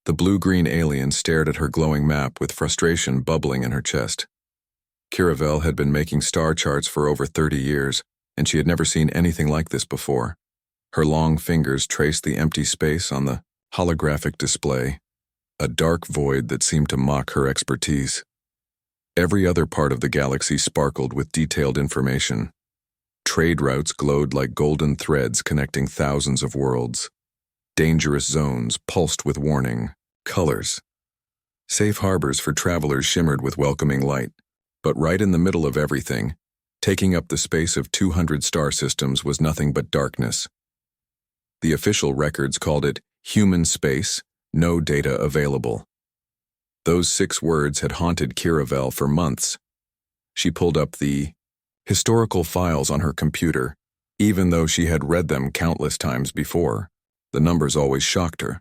The blue-green alien stared at her glowing map with frustration bubbling in her chest. Kiravel had been making star charts for over 30 years, and she had never seen anything like this before. Her long fingers traced the empty space on the holographic display, a dark void that seemed to mock her expertise. Every other part of the galaxy sparkled with detailed information. Trade routes glowed like golden threads connecting thousands of worlds. Dangerous zones pulsed with warning colors. Safe harbors for travelers shimmered with welcoming light, but right in the middle of everything, taking up the space of 200 star systems, was nothing but darkness. The official records called it human space, no data available. Those 6 words had haunted Kiravel for months. She pulled up the historical files on her computer. Even though she had read them countless times before, the numbers always shocked her.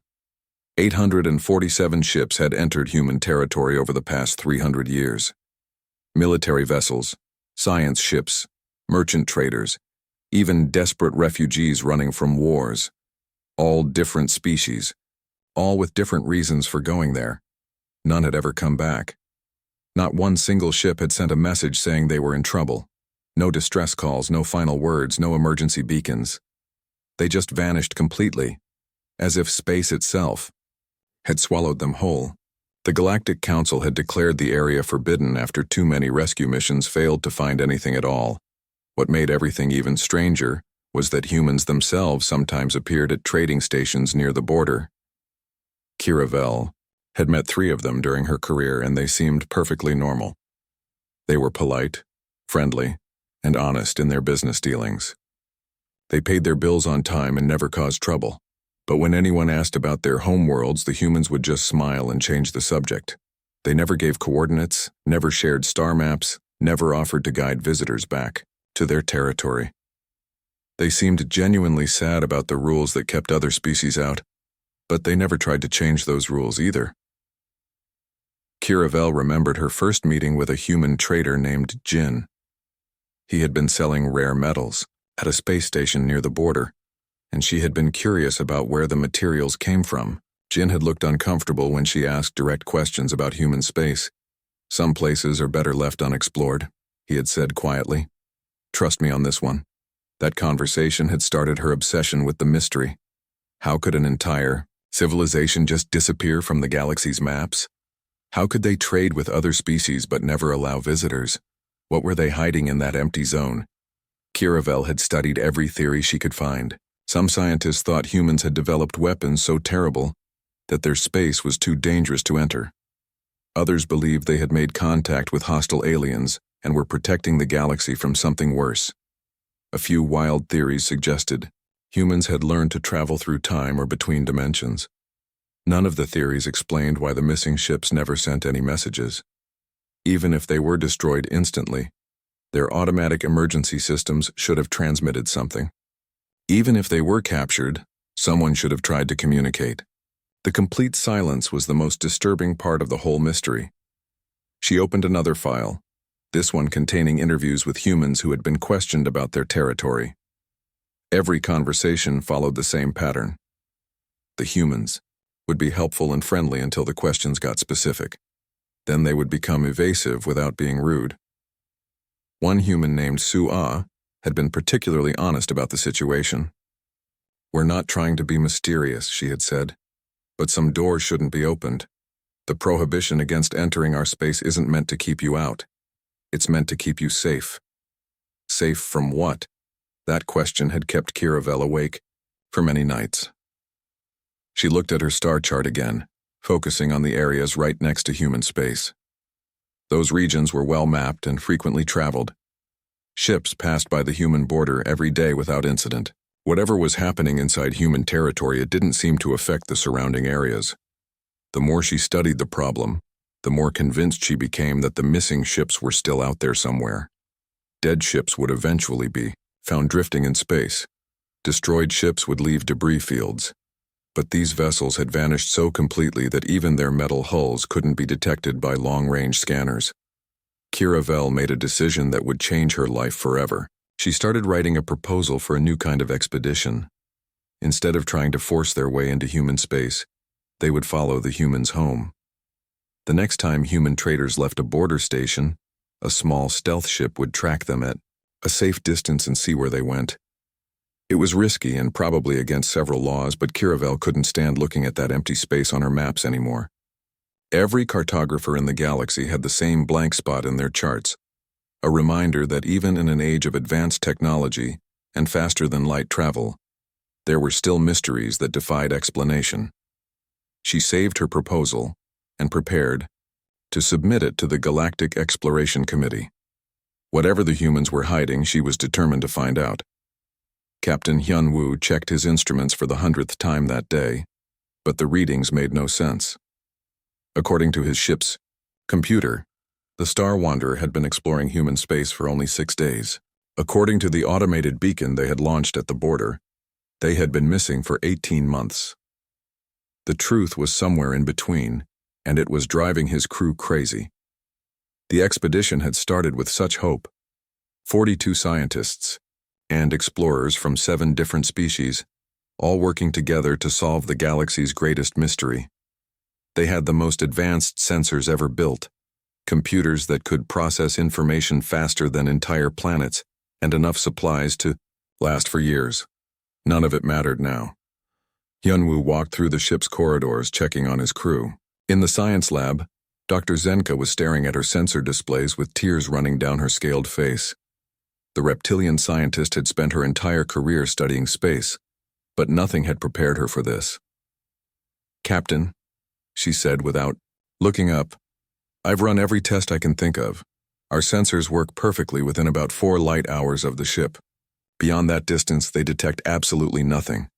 847 ships had entered human territory over the past 300 years. Military vessels, science ships, merchant traders, even desperate refugees running from wars. All different species, all with different reasons for going there. None had ever come back. Not one single ship had sent a message saying they were in trouble. No distress calls, no final words, no emergency beacons. They just vanished completely, as if space itself had swallowed them whole. The Galactic Council had declared the area forbidden after too many rescue missions failed to find anything at all. What made everything even stranger was that humans themselves sometimes appeared at trading stations near the border. Kiravel had met 3 of them during her career, and they seemed perfectly normal. They were polite, friendly, and honest in their business dealings. They paid their bills on time and never caused trouble. But when anyone asked about their homeworlds, the humans would just smile and change the subject. They never gave coordinates, never shared star maps, never offered to guide visitors back to their territory. They seemed genuinely sad about the rules that kept other species out, but they never tried to change those rules either. Kiravel remembered her first meeting with a human trader named Jin. He had been selling rare metals at a space station near the border, and she had been curious about where the materials came from. Jin had looked uncomfortable when she asked direct questions about human space. "Some places are better left unexplored," he had said quietly. "Trust me on this one." That conversation had started her obsession with the mystery. How could an entire civilization just disappear from the galaxy's maps? How could they trade with other species but never allow visitors? What were they hiding in that empty zone? Kiravel had studied every theory she could find. Some scientists thought humans had developed weapons so terrible that their space was too dangerous to enter. Others believed they had made contact with hostile aliens and were protecting the galaxy from something worse. A few wild theories suggested humans had learned to travel through time or between dimensions. None of the theories explained why the missing ships never sent any messages. Even if they were destroyed instantly, their automatic emergency systems should have transmitted something. Even if they were captured, someone should have tried to communicate. The complete silence was the most disturbing part of the whole mystery. She opened another file, this one containing interviews with humans who had been questioned about their territory. Every conversation followed the same pattern. The humans would be helpful and friendly until the questions got specific. Then they would become evasive without being rude. One human named Su-Ah had been particularly honest about the situation. "We're not trying to be mysterious," she had said, "but some doors shouldn't be opened. The prohibition against entering our space isn't meant to keep you out. It's meant to keep you safe." Safe from what? That question had kept Kiravel awake for many nights. She looked at her star chart again, focusing on the areas right next to human space. Those regions were well mapped and frequently traveled. Ships passed by the human border every day without incident. Whatever was happening inside human territory, it didn't seem to affect the surrounding areas. The more she studied the problem, the more convinced she became that the missing ships were still out there somewhere. Dead ships would eventually be found drifting in space. Destroyed ships would leave debris fields. But these vessels had vanished so completely that even their metal hulls couldn't be detected by long-range scanners. Kiravel made a decision that would change her life forever. She started writing a proposal for a new kind of expedition. Instead of trying to force their way into human space, they would follow the humans home. The next time human traders left a border station, a small stealth ship would track them at a safe distance and see where they went. It was risky and probably against several laws, but Kiravel couldn't stand looking at that empty space on her maps anymore. Every cartographer in the galaxy had the same blank spot in their charts, a reminder that even in an age of advanced technology and faster-than-light travel, there were still mysteries that defied explanation. She saved her proposal and prepared to submit it to the Galactic Exploration Committee. Whatever the humans were hiding, she was determined to find out. Captain Hyun-woo checked his instruments for the 100th time that day, but the readings made no sense. According to his ship's computer, the Star Wanderer had been exploring human space for only 6 days. According to the automated beacon they had launched at the border, they had been missing for 18 months. The truth was somewhere in between, and it was driving his crew crazy. The expedition had started with such hope. 42 scientists and explorers from 7 different species, all working together to solve the galaxy's greatest mystery. They had the most advanced sensors ever built, computers that could process information faster than entire planets, and enough supplies to last for years. None of it mattered now. Hyun-woo walked through the ship's corridors, checking on his crew. In the science lab, Dr. Zenka was staring at her sensor displays with tears running down her scaled face. The reptilian scientist had spent her entire career studying space, but nothing had prepared her for this. "Captain," she said without looking up, "I've run every test I can think of. Our sensors work perfectly within about 4 light hours of the ship. Beyond that distance, they detect absolutely nothing."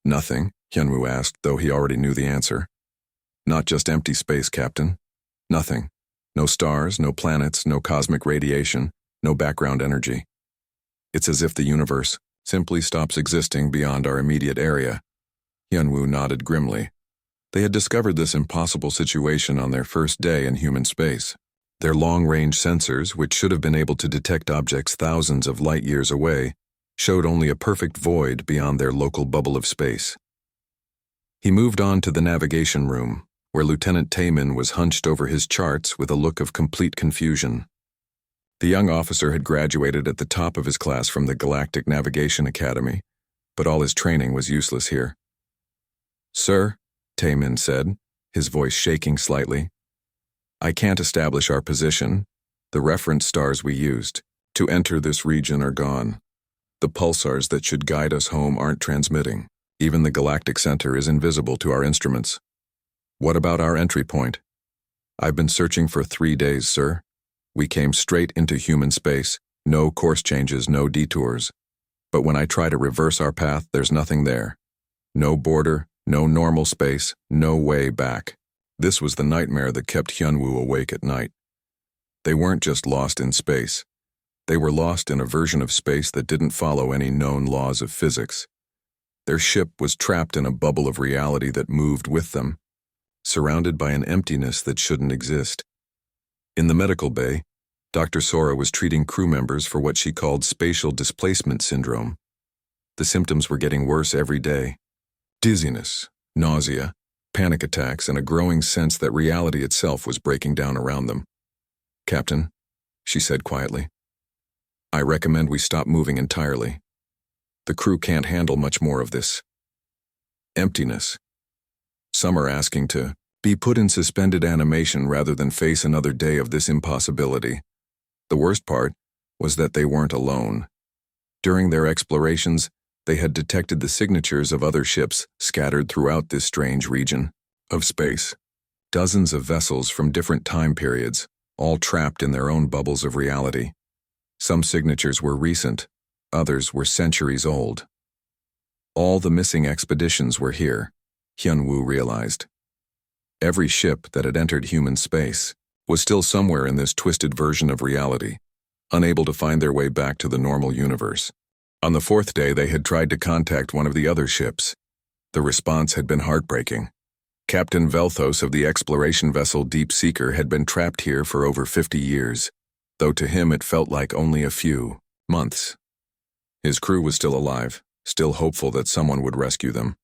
"Nothing?" Hyun-woo asked, though he already knew the answer. "Not just empty space, Captain. Nothing. No stars, no planets, no cosmic radiation, no background energy. It's as if the universe simply stops existing beyond our immediate area." Hyun-woo nodded grimly. They had discovered this impossible situation on their first day in human space. Their long-range sensors, which should have been able to detect objects thousands of light years away, showed only a perfect void beyond their local bubble of space. He moved on to the navigation room, where Lieutenant Taemin was hunched over his charts with a look of complete confusion. The young officer had graduated at the top of his class from the Galactic Navigation Academy, but all his training was useless here. "Sir," Taemin said, his voice shaking slightly, "I can't establish our position. The reference stars we used to enter this region are gone. The pulsars that should guide us home aren't transmitting. Even the Galactic Center is invisible to our instruments. What about our entry point? I've been searching for 3 days, sir. We came straight into human space, no course changes, no detours. But when I try to reverse our path, there's nothing there. No border, no normal space, no way back." This was the nightmare that kept Hyun-woo awake at night. They weren't just lost in space. They were lost in a version of space that didn't follow any known laws of physics. Their ship was trapped in a bubble of reality that moved with them, surrounded by an emptiness that shouldn't exist. In the medical bay, Dr. Sora was treating crew members for what she called spatial displacement syndrome. The symptoms were getting worse every day. Dizziness, nausea, panic attacks, and a growing sense that reality itself was breaking down around them. "Captain," she said quietly, "I recommend we stop moving entirely. The crew can't handle much more of this emptiness. Some are asking to be put in suspended animation rather than face another day of this impossibility." The worst part was that they weren't alone. During their explorations, they had detected the signatures of other ships scattered throughout this strange region of space. Dozens of vessels from different time periods, all trapped in their own bubbles of reality. Some signatures were recent, others were centuries old. All the missing expeditions were here, Hyun-woo realized. Every ship that had entered human space was still somewhere in this twisted version of reality, unable to find their way back to the normal universe. On the 4th day, they had tried to contact one of the other ships. The response had been heartbreaking. Captain Velthos of the exploration vessel Deep Seeker had been trapped here for over 50 years, though to him it felt like only a few months. His crew was still alive, still hopeful that someone would rescue them.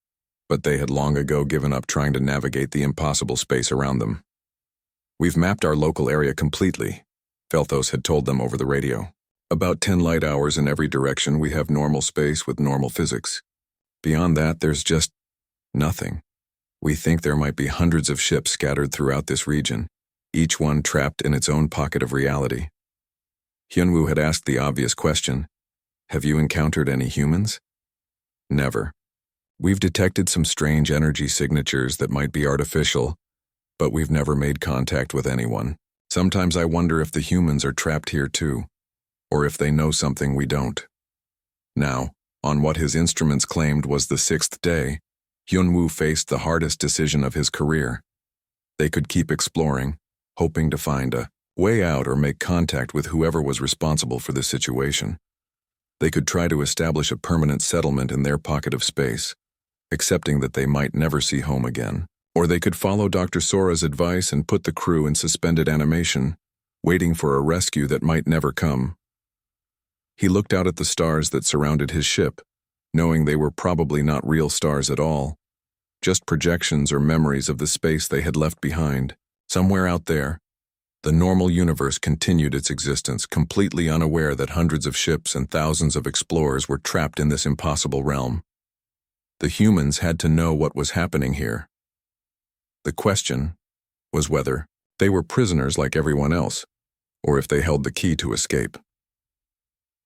but they had long ago given up trying to navigate the impossible space around them. "We've mapped our local area completely," Felthos had told them over the radio. "About 10 light hours in every direction we have normal space with normal physics. Beyond that, there's just nothing. We think there might be hundreds of ships scattered throughout this region, each one trapped in its own pocket of reality." Hyunwoo had asked the obvious question, "Have you encountered any humans?" "Never. We've detected some strange energy signatures that might be artificial, but we've never made contact with anyone. Sometimes I wonder if the humans are trapped here too, or if they know something we don't." Now, on what his instruments claimed was the 6th day, Hyunwoo faced the hardest decision of his career. They could keep exploring, hoping to find a way out or make contact with whoever was responsible for the situation. They could try to establish a permanent settlement in their pocket of space, accepting that they might never see home again. Or they could follow Dr. Sora's advice and put the crew in suspended animation, waiting for a rescue that might never come. He looked out at the stars that surrounded his ship, knowing they were probably not real stars at all, just projections or memories of the space they had left behind. Somewhere out there, the normal universe continued its existence, completely unaware that hundreds of ships and thousands of explorers were trapped in this impossible realm. The humans had to know what was happening here. The question was whether they were prisoners like everyone else, or if they held the key to escape.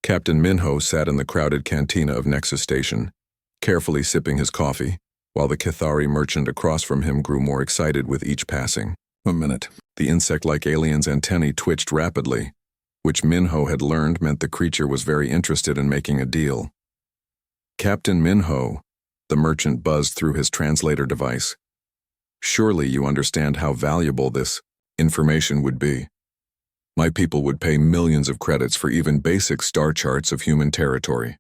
Captain Minho sat in the crowded cantina of Nexus Station, carefully sipping his coffee, while the Cathari merchant across from him grew more excited with each passing minute. The insect-like alien's antennae twitched rapidly, which Minho had learned meant the creature was very interested in making a deal. "Captain Minho," the merchant buzzed through his translator device. "Surely you understand how valuable this information would be. My people would pay millions of credits for even basic star charts of human territory."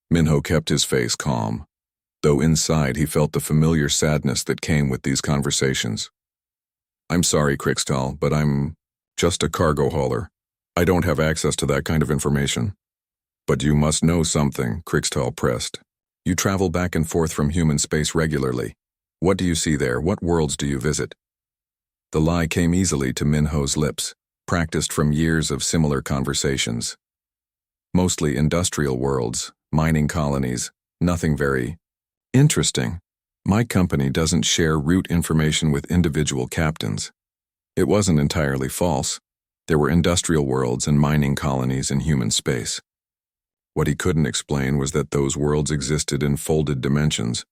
Minho kept his face calm, though inside he felt the familiar sadness that came with these conversations. "I'm sorry, Krixtal, but I'm just a cargo hauler. I don't have access to that kind of information." "But you must know something," Krixtal pressed. "You travel back and forth from human space regularly. What do you see there? What worlds do you visit?" The lie came easily to Minho's lips, practiced from years of similar conversations. "Mostly industrial worlds, mining colonies, nothing very interesting. My company doesn't share route information with individual captains." It wasn't entirely false. There were industrial worlds and mining colonies in human space. What he couldn't explain was that those worlds existed in folded dimensions,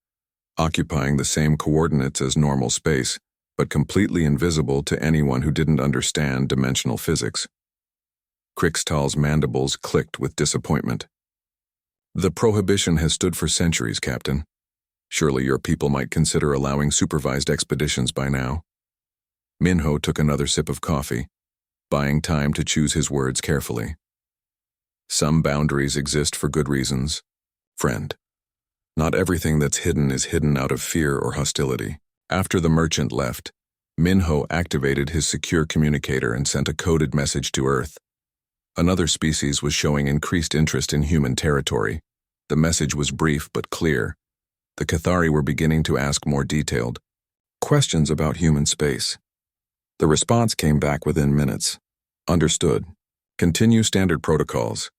occupying the same coordinates as normal space, but completely invisible to anyone who didn't understand dimensional physics. Krixtal's mandibles clicked with disappointment. "The prohibition has stood for centuries, Captain. Surely your people might consider allowing supervised expeditions by now." Minho took another sip of coffee, buying time to choose his words carefully. "Some boundaries exist for good reasons, friend. Not everything that's hidden is hidden out of fear or hostility." After the merchant left, Minho activated his secure communicator and sent a coded message to Earth. Another species was showing increased interest in human territory. The message was brief but clear. The Cathari were beginning to ask more detailed questions about human space. The response came back within minutes. "Understood. Continue standard protocols.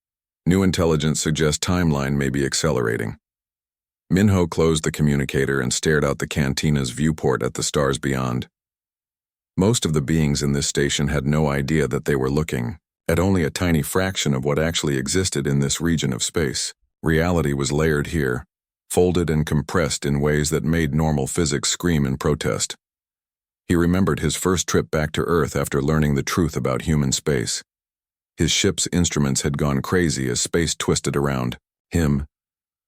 New intelligence suggests timeline may be accelerating." Minho closed the communicator and stared out the cantina's viewport at the stars beyond. Most of the beings in this station had no idea that they were looking at only a tiny fraction of what actually existed in this region of space. Reality was layered here, folded and compressed in ways that made normal physics scream in protest. He remembered his first trip back to Earth after learning the truth about human space. His ship's instruments had gone crazy as space twisted around him,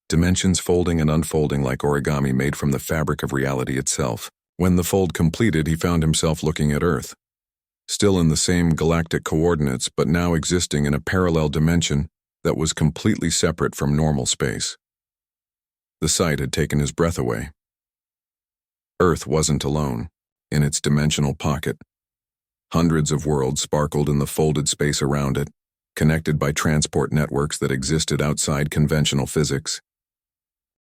dimensions folding and unfolding like origami made from the fabric of reality itself. When the fold completed, he found himself looking at Earth, still in the same galactic coordinates, but now existing in a parallel dimension that was completely separate from normal space. The sight had taken his breath away. Earth wasn't alone in its dimensional pocket. Hundreds of worlds sparkled in the folded space around it, connected by transport networks that existed outside conventional physics.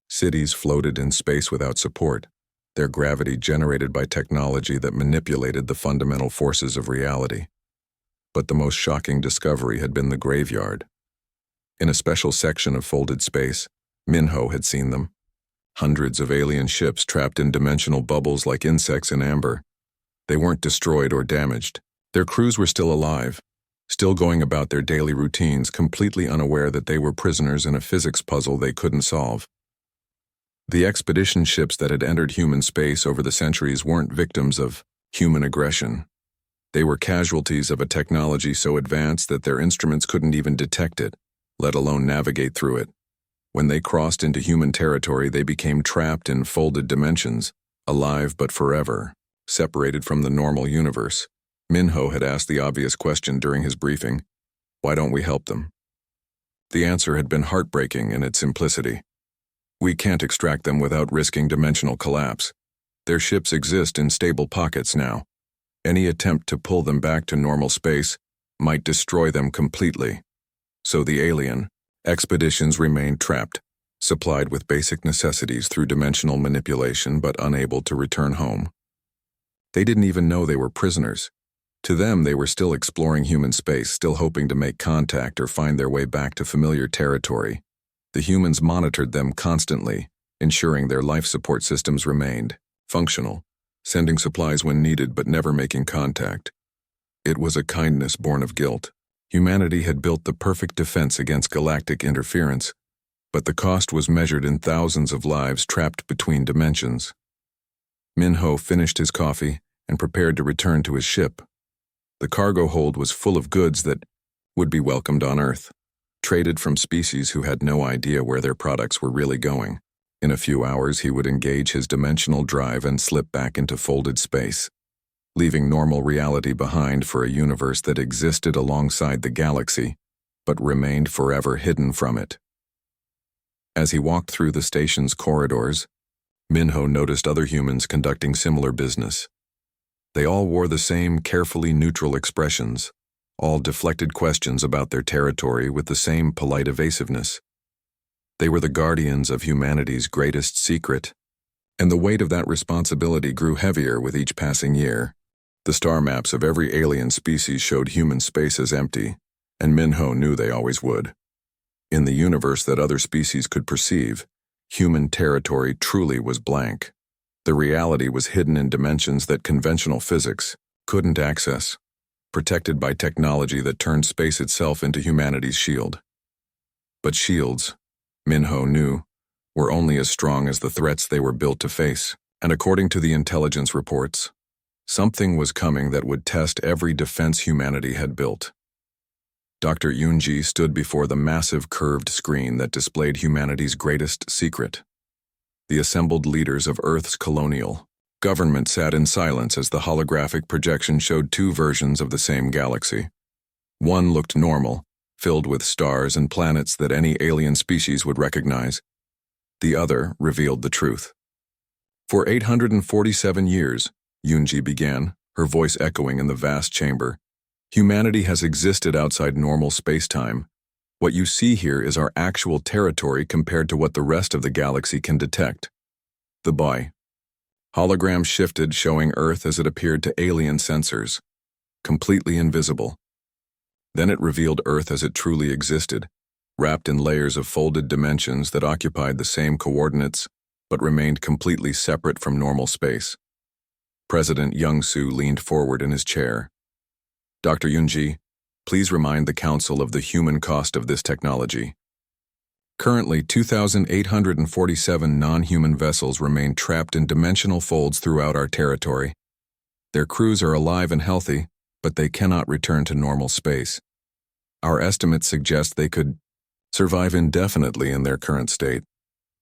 Cities floated in space without support, their gravity generated by technology that manipulated the fundamental forces of reality. But the most shocking discovery had been the graveyard. In a special section of folded space, Minho had seen them. Hundreds of alien ships trapped in dimensional bubbles like insects in amber. They weren't destroyed or damaged. Their crews were still alive, still going about their daily routines, completely unaware that they were prisoners in a physics puzzle they couldn't solve. The expedition ships that had entered human space over the centuries weren't victims of human aggression. They were casualties of a technology so advanced that their instruments couldn't even detect it, let alone navigate through it. When they crossed into human territory, they became trapped in folded dimensions, alive but forever, separated from the normal universe. Minho had asked the obvious question during his briefing: why don't we help them? The answer had been heartbreaking in its simplicity. We can't extract them without risking dimensional collapse. Their ships exist in stable pockets now. Any attempt to pull them back to normal space might destroy them completely. So the alien expeditions remained trapped, supplied with basic necessities through dimensional manipulation but unable to return home. They didn't even know they were prisoners. To them, they were still exploring human space, still hoping to make contact or find their way back to familiar territory. The humans monitored them constantly, ensuring their life support systems remained functional, sending supplies when needed but never making contact. It was a kindness born of guilt. Humanity had built the perfect defense against galactic interference, but the cost was measured in thousands of lives trapped between dimensions. Minho finished his coffee and prepared to return to his ship. The cargo hold was full of goods that would be welcomed on Earth, traded from species who had no idea where their products were really going. In a few hours, he would engage his dimensional drive and slip back into folded space, leaving normal reality behind for a universe that existed alongside the galaxy, but remained forever hidden from it. As he walked through the station's corridors, Minho noticed other humans conducting similar business. They all wore the same carefully neutral expressions, all deflected questions about their territory with the same polite evasiveness. They were the guardians of humanity's greatest secret, and the weight of that responsibility grew heavier with each passing year. The star maps of every alien species showed human space as empty, and Minho knew they always would. In the universe that other species could perceive, human territory truly was blank. The reality was hidden in dimensions that conventional physics couldn't access, protected by technology that turned space itself into humanity's shield. But shields, Minho knew, were only as strong as the threats they were built to face, and according to the intelligence reports, something was coming that would test every defense humanity had built. Dr. Yunji stood before the massive curved screen that displayed humanity's greatest secret. The assembled leaders of Earth's colonial government sat in silence as the holographic projection showed two versions of the same galaxy. One looked normal, filled with stars and planets that any alien species would recognize. The other revealed the truth. For 847 years, Yunji began, her voice echoing in the vast chamber, humanity has existed outside normal space-time. What you see here is our actual territory compared to what the rest of the galaxy can detect. The hologram shifted, showing Earth as it appeared to alien sensors, completely invisible. Then it revealed Earth as it truly existed, wrapped in layers of folded dimensions that occupied the same coordinates but remained completely separate from normal space. President Young-Soo leaned forward in his chair. Dr. Yunji, please remind the Council of the human cost of this technology. Currently, 2,847 non-human vessels remain trapped in dimensional folds throughout our territory. Their crews are alive and healthy, but they cannot return to normal space. Our estimates suggest they could survive indefinitely in their current state,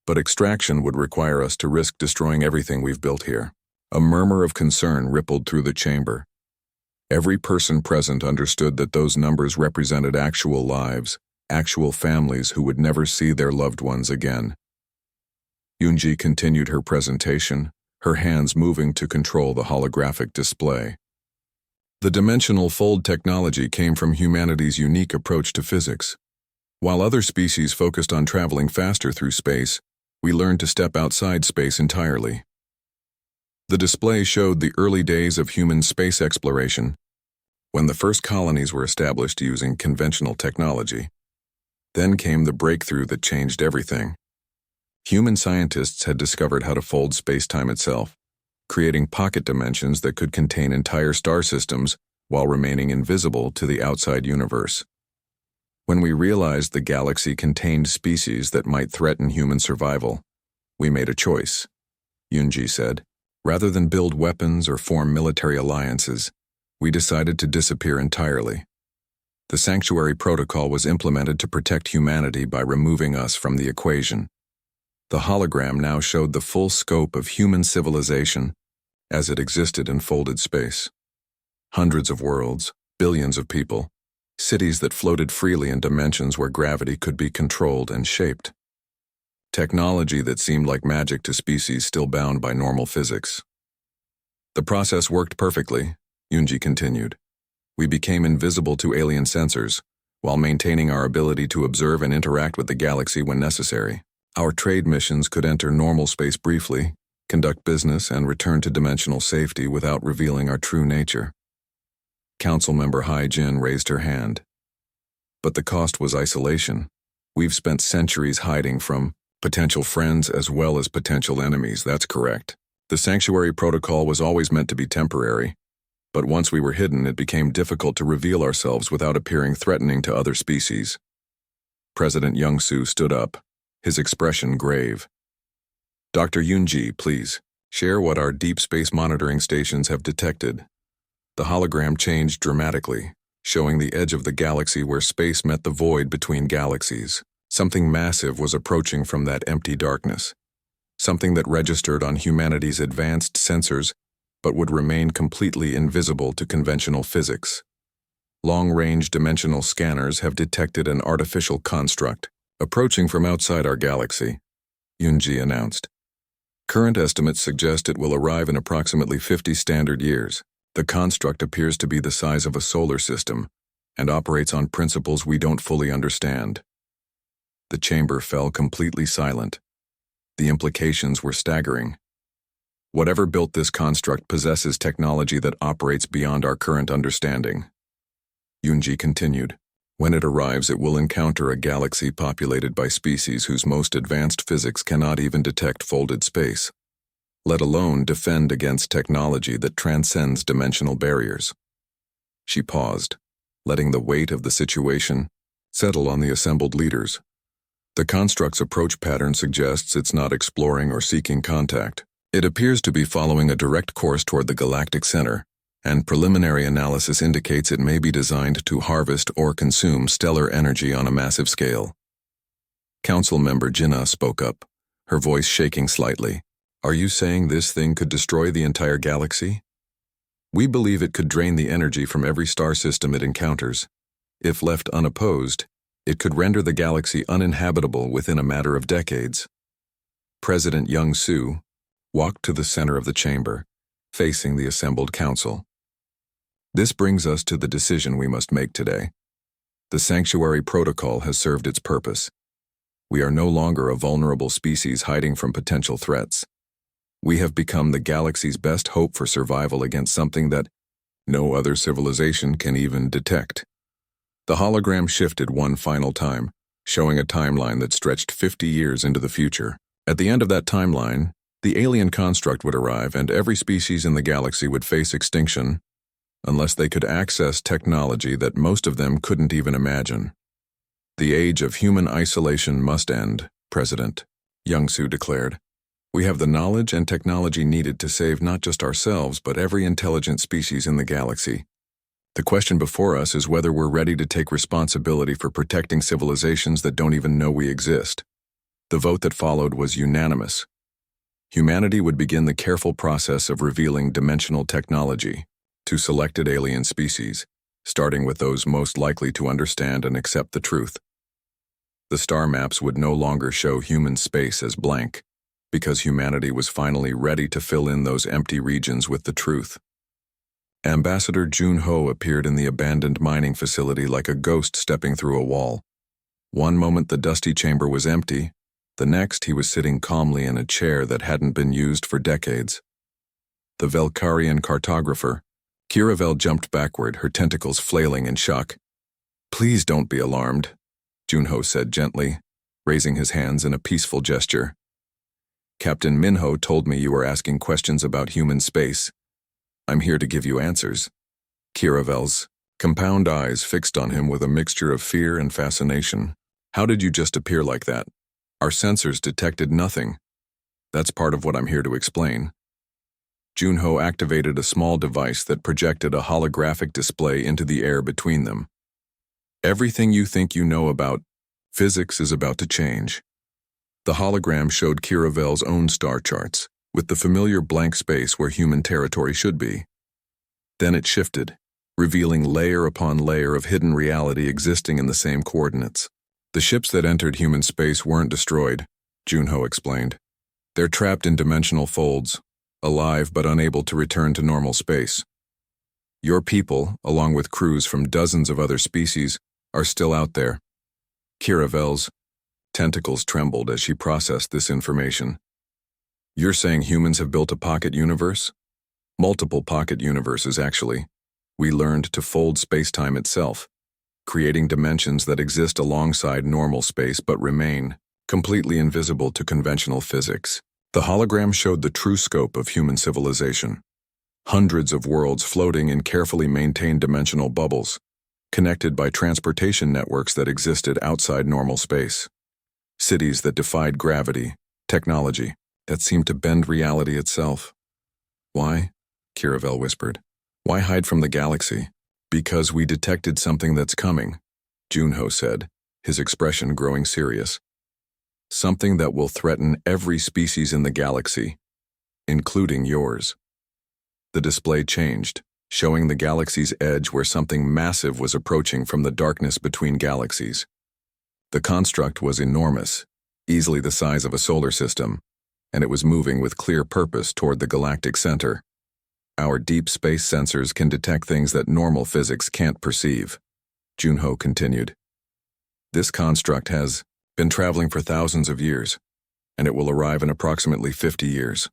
but extraction would require us to risk destroying everything we've built here. A murmur of concern rippled through the chamber. Every person present understood that those numbers represented actual lives, actual families who would never see their loved ones again. Yunji continued her presentation, her hands moving to control the holographic display. The dimensional fold technology came from humanity's unique approach to physics. While other species focused on traveling faster through space, We learned to step outside space entirely. The display showed the early days of human space exploration, when the first colonies were established using conventional technology. Then came the breakthrough that changed everything. Human scientists had discovered how to fold space-time itself, creating pocket dimensions that could contain entire star systems while remaining invisible to the outside universe. When we realized the galaxy contained species that might threaten human survival, we made a choice, Yunji said. Rather than build weapons or form military alliances, we decided to disappear entirely. The Sanctuary Protocol was implemented to protect humanity by removing us from the equation. The hologram now showed the full scope of human civilization as it existed in folded space. Hundreds of worlds, billions of people, cities that floated freely in dimensions where gravity could be controlled and shaped. Technology that seemed like magic to species still bound by normal physics. The process worked perfectly, Yunji continued. We became invisible to alien sensors, while maintaining our ability to observe and interact with the galaxy when necessary. Our trade missions could enter normal space briefly, conduct business, and return to dimensional safety without revealing our true nature. Council member Hai Jin raised her hand. But the cost was isolation. We've spent centuries hiding from potential friends as well as potential enemies, that's correct. The Sanctuary Protocol was always meant to be temporary, but once we were hidden, it became difficult to reveal ourselves without appearing threatening to other species. President Young-Soo stood up, his expression grave. Dr. Yunji, please, share what our deep space monitoring stations have detected. The hologram changed dramatically, showing the edge of the galaxy where space met the void between galaxies. Something massive was approaching from that empty darkness. Something that registered on humanity's advanced sensors but would remain completely invisible to conventional physics. Long-range dimensional scanners have detected an artificial construct approaching from outside our galaxy, Yunji announced. Current estimates suggest it will arrive in approximately 50 standard years. The construct appears to be the size of a solar system and operates on principles we don't fully understand. The chamber fell completely silent. The implications were staggering. Whatever built this construct possesses technology that operates beyond our current understanding. Yunji continued. When it arrives, it will encounter a galaxy populated by species whose most advanced physics cannot even detect folded space, let alone defend against technology that transcends dimensional barriers. She paused, letting the weight of the situation settle on the assembled leaders. The construct's approach pattern suggests it's not exploring or seeking contact. It appears to be following a direct course toward the galactic center, and preliminary analysis indicates it may be designed to harvest or consume stellar energy on a massive scale. Council member Jinnah spoke up, her voice shaking slightly. Are you saying this thing could destroy the entire galaxy? We believe it could drain the energy from every star system it encounters. If left unopposed, it could render the galaxy uninhabitable within a matter of decades. President Young-Soo walked to the center of the chamber, facing the assembled council. This brings us to the decision we must make today. The Sanctuary Protocol has served its purpose. We are no longer a vulnerable species hiding from potential threats. We have become the galaxy's best hope for survival against something that no other civilization can even detect. The hologram shifted one final time, showing a timeline that stretched 50 years into the future. At the end of that timeline, the alien construct would arrive and every species in the galaxy would face extinction unless they could access technology that most of them couldn't even imagine. The age of human isolation must end, President Young-Soo declared. We have the knowledge and technology needed to save not just ourselves but every intelligent species in the galaxy. The question before us is whether we're ready to take responsibility for protecting civilizations that don't even know we exist. The vote that followed was unanimous. Humanity would begin the careful process of revealing dimensional technology to selected alien species, starting with those most likely to understand and accept the truth. The star maps would no longer show human space as blank, because humanity was finally ready to fill in those empty regions with the truth. Ambassador Jun-Ho appeared in the abandoned mining facility like a ghost stepping through a wall. One moment the dusty chamber was empty, The next, he was sitting calmly in a chair that hadn't been used for decades. The Velkarian cartographer. Kiravel jumped backward, her tentacles flailing in shock. "Please don't be alarmed," Junho said gently, raising his hands in a peaceful gesture. "Captain Minho told me you were asking questions about human space. I'm here to give you answers." Kiravel's compound eyes fixed on him with a mixture of fear and fascination. "How did you just appear like that? Our sensors detected nothing." "That's part of what I'm here to explain." Junho activated a small device that projected a holographic display into the air between them. "Everything you think you know about physics is about to change." The hologram showed Kiravel's own star charts, with the familiar blank space where human territory should be. Then it shifted, revealing layer upon layer of hidden reality existing in the same coordinates. "The ships that entered human space weren't destroyed," Junho explained. "They're trapped in dimensional folds, alive but unable to return to normal space. Your people, along with crews from dozens of other species, are still out there." Kiravel's tentacles trembled as she processed this information. "You're saying humans have built a pocket universe?" "Multiple pocket universes, actually. We learned to fold space-time itself, creating dimensions that exist alongside normal space but remain completely invisible to conventional physics." The hologram showed the true scope of human civilization. Hundreds of worlds floating in carefully maintained dimensional bubbles, connected by transportation networks that existed outside normal space. Cities that defied gravity, technology that seemed to bend reality itself. "Why?" Kiravel whispered. "Why hide from the galaxy?" "Because we detected something that's coming," Junho said, his expression growing serious. "Something that will threaten every species in the galaxy, including yours." The display changed, showing the galaxy's edge where something massive was approaching from the darkness between galaxies. The construct was enormous, easily the size of a solar system, and it was moving with clear purpose toward the galactic center. "Our deep space sensors can detect things that normal physics can't perceive," Junho continued. "This construct has been traveling for thousands of years, and it will arrive in approximately 50 years.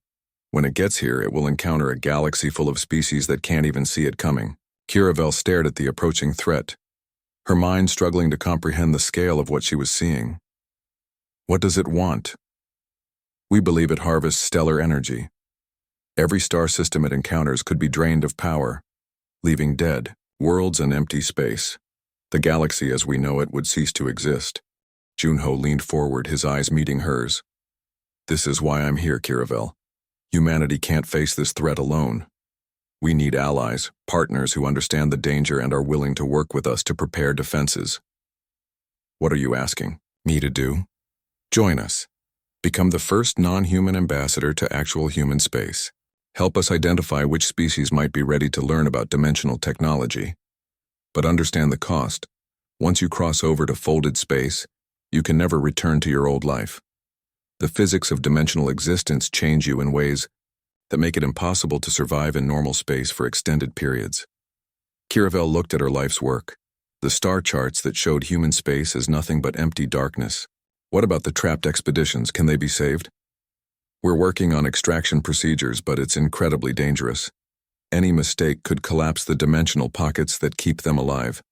When it gets here, it will encounter a galaxy full of species that can't even see it coming." Kiravel stared at the approaching threat, her mind struggling to comprehend the scale of what she was seeing. "What does it want?" "We believe it harvests stellar energy. Every star system it encounters could be drained of power, leaving dead worlds and empty space. The galaxy as we know it would cease to exist." Junho leaned forward, his eyes meeting hers. "This is why I'm here, Kiravel. Humanity can't face this threat alone. We need allies, partners who understand the danger and are willing to work with us to prepare defenses." "What are you asking me to do?" "Join us. Become the first non-human ambassador to actual human space. Help us identify which species might be ready to learn about dimensional technology. But understand the cost. Once you cross over to folded space, you can never return to your old life. The physics of dimensional existence change you in ways that make it impossible to survive in normal space for extended periods." Kiravel looked at her life's work, the star charts that showed human space as nothing but empty darkness. "What about the trapped expeditions? Can they be saved?" "We're working on extraction procedures, but it's incredibly dangerous. Any mistake could collapse the dimensional pockets that keep them alive.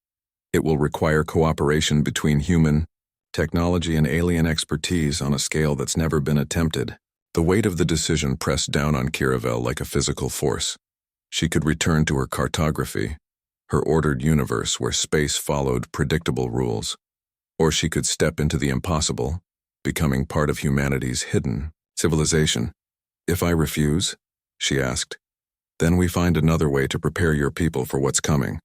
It will require cooperation between human technology and alien expertise on a scale that's never been attempted." The weight of the decision pressed down on Kiravel like a physical force. She could return to her cartography, her ordered universe where space followed predictable rules, or she could step into the impossible, becoming part of humanity's hidden civilization. "If I refuse," she asked, "then we find another way to prepare your people for what's coming.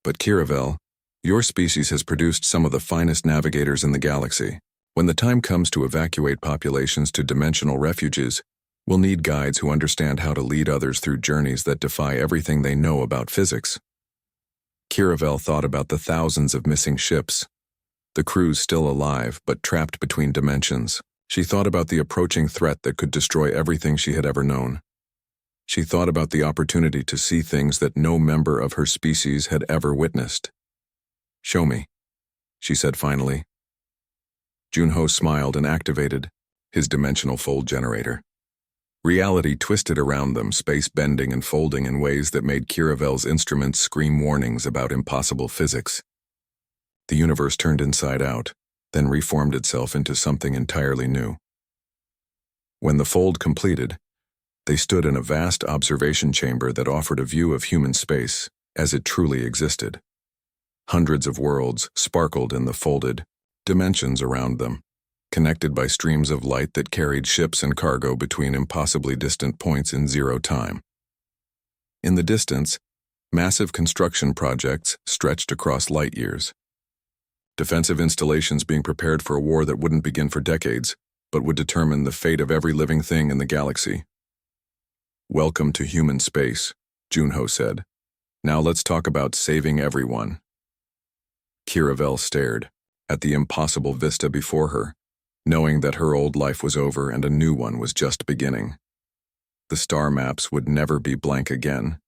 But Kiravel, your species has produced some of the finest navigators in the galaxy. When the time comes to evacuate populations to dimensional refuges, we'll need guides who understand how to lead others through journeys that defy everything they know about physics." Kiravel thought about the thousands of missing ships, the crews still alive but trapped between dimensions. She thought about the approaching threat that could destroy everything she had ever known. She thought about the opportunity to see things that no member of her species had ever witnessed. "Show me," she said finally. Junho smiled and activated his dimensional fold generator. Reality twisted around them, space bending and folding in ways that made Kiravel's instruments scream warnings about impossible physics. The universe turned inside out, then reformed itself into something entirely new. When the fold completed, they stood in a vast observation chamber that offered a view of human space as it truly existed. Hundreds of worlds sparkled in the folded dimensions around them, connected by streams of light that carried ships and cargo between impossibly distant points in zero time. In the distance, massive construction projects stretched across light years. Defensive installations being prepared for a war that wouldn't begin for decades, but would determine the fate of every living thing in the galaxy. "Welcome to human space," Junho said. "Now let's talk about saving everyone." Kiravel stared at the impossible vista before her, knowing that her old life was over and a new one was just beginning. The star maps would never be blank again,